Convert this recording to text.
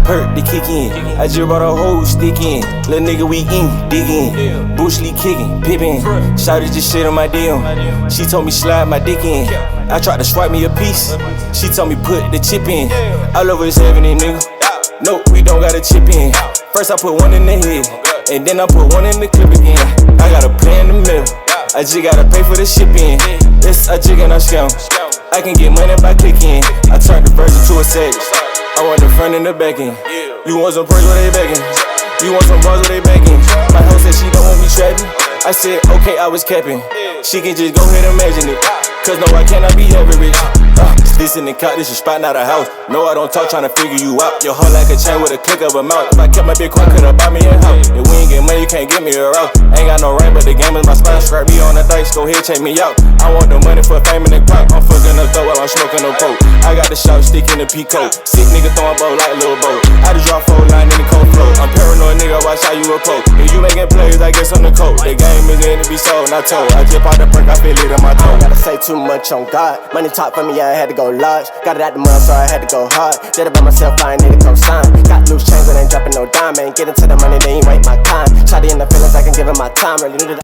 perk to kick in. I just brought a whole stick in. Little nigga, we in, dig in. Bush Lee kicking, pippin'. Shawty just shit on my DM. She told me slide my dick in. I tried to swipe me a piece. She told me put the chip in. All over 70, nigga. Nope, we don't got a chip in. First I put one in the head, and then I put one in the clip again. I got a play in the middle. I just gotta pay for the shipping. It's a jig and a scam. I can get money by clicking. I turned the virgin to a savage. I want the front and the back end. You want some perks where they begging? You want some bars where they begging? My hoe said she don't want me trapping. I said, okay, I was capping. She can just go ahead and imagine it. Cause no, I cannot be average. This in the cut, this is spot, not a house. No, I don't talk, tryna figure you out. Your heart like a chain with a click of a mouth. If I kept my Bitcoin, could've bought me a house. If we ain't get money, you can't get me a route. Ain't got no rain, but the game is my spot. Strap me on the dice, go ahead, check me out. I want the money for fame and the clout. I'm fucking the dope while I'm smoking the coke. I got the shot stick in the Pico. Sick nigga throwing bow like Lil Bo. I just drop 4 line in the cold flow. I'm paranoid, nigga, watch how you approach. If you making plays, I guess I'm the coach. The game is in to be sold, not told. I just bought the perk, I feel it in my toe. Gotta say too much on God. Money talk for me, I had to go large. Got it out the mud, so I had to go hard. Did it by myself, I ain't need a co-sign. Got loose chains, but ain't dropping no dime. Ain't getting to the money, then you ain't my kind. Shawty in the feelings, I can give it my time. Really need it.